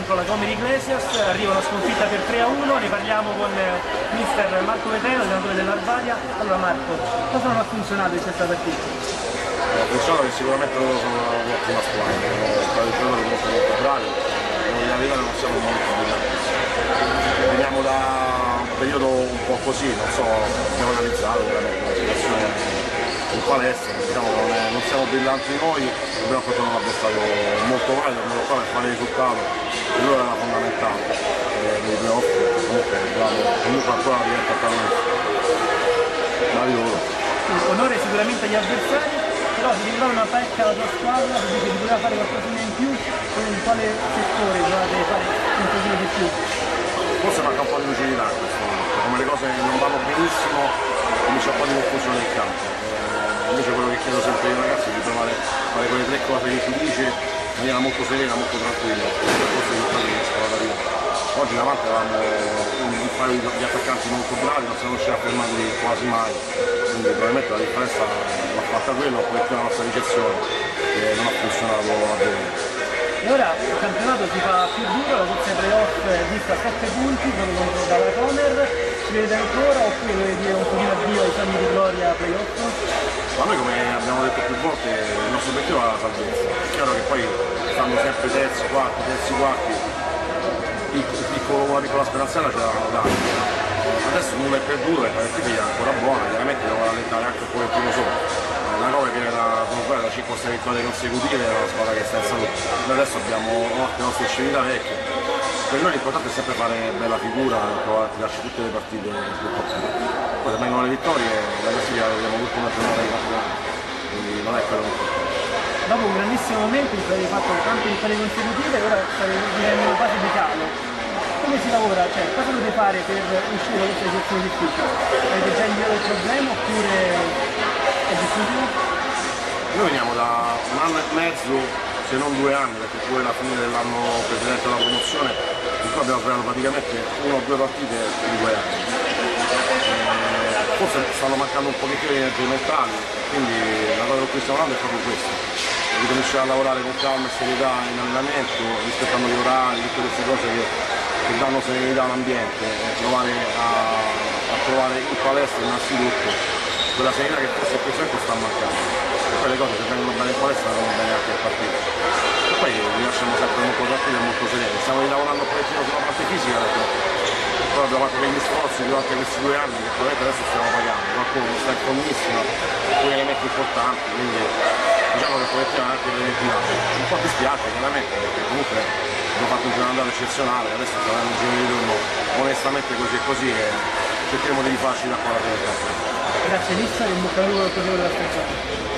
contro la Comer Iglesias, arriva una sconfitta per 3-1, ne parliamo con mister Marco Veteno, allenatore dell'Arvadia. Allora Marco, cosa non ha funzionato in questa partita? Penso che sicuramente loro sono un'ottima squadra, sono giocatori molto bravi, noi in realtà non siamo molto brillanti. Veniamo da un periodo un po' così, non so, abbiamo analizzato veramente la situazione in palestra, diciamo che non siamo brillanti noi, abbiamo fatto un avversario molto valido, per fare il risultato, e loro era fondamentale nei playoff, comunque abbiamo comunque ancora diventa protagonista. Bravi loro. Onore sicuramente agli avversari, però si rivela una pecca alla tua squadra, si dice che doveva fare qualcosina in più, in quale settore dovete fare un pochino di più? Forse manca un po' di lucidità in questo momento, come le cose non vanno benissimo, comincia un po' di confusione nel campo. Invece quello che chiedo sempre ai ragazzi è di provare a fare quelle tre cose che si dice in maniera molto serena, molto tranquilla, forse i risultati riescono ad arrivare. Oggi davanti avevamo un paio di attaccanti molto bravi, non siamo riusciti a fermarli quasi mai, quindi probabilmente la differenza l'ha fatta quello, un pochettino la nostra ricezione, che non ha funzionato a bene. E ora il campionato si fa più duro, la corsa ai playoff vista a 7 punti, proprio contro dalla Comer, ci vedete ancora oppure dovete dire un pochino addio ai sogni di gloria playoff? Ma noi, come abbiamo detto più volte, il nostro obiettivo è la salvezza. È chiaro che poi stando sempre terzi, quarti, una piccola speranzella ce l'hanno data. Adesso nulla è perduto e la classifica è ancora buona, chiaramente devono rallentare anche un pochettino sopra. La Cove viene da 5-6 vittorie consecutive, è una squadra che sta in salute. Noi adesso abbiamo le nostre scelte vecchie. Per noi l'importante è sempre fare bella figura e provare a tirarci tutte le partite più possibile. Poi se vengono le vittorie, la classifica la vediamo l'ultima giornata di campionato, quindi non è quello che importa. Dopo un grandissimo momento in cui avete fatto tante vittorie consecutive, ora state vivendo una fase di calo. Come si lavora? Cioè, cosa dovete fare per uscire da questa situazione difficile? Avete già individuato il problema oppure è difficile? Noi veniamo da un anno e mezzo, se non 2 anni, perché pure la fine dell'anno precedente alla promozione, in cui abbiamo giocato praticamente 1 o 2 partite in 2 anni. Forse stanno mancando un pochettino di energie mentali, quindi la cosa con cui stiamo andando è proprio questa. Ricominciare a lavorare con calma e serietà in allenamento, rispettando gli orari, tutte queste cose che danno serenità all'ambiente, provare a trovare in palestra innanzitutto quella serenità che forse in questo momento sta mancando. E poi le cose se vengono bene in palestra vanno bene anche in partita. E poi li lasciamo sempre molto tranquilli e molto sereni. Stiamo lavorando un pochettino sulla parte fisica perché poi abbiamo fatto degli sforzi durante questi 2 anni che probabilmente adesso stiamo pagando. Qualcuno non sta in formissima, alcuni elementi importanti, quindi diciamo che pochettino è anche preventivato. Un po' dispiace chiaramente perché comunque abbiamo fatto un giornale eccezionale, adesso sarà un giro di turno onestamente così e così e cercheremo di rifarci da qua alla fine del campionato. Grazie mister, in bocca al lupo per il proseguo della stagione.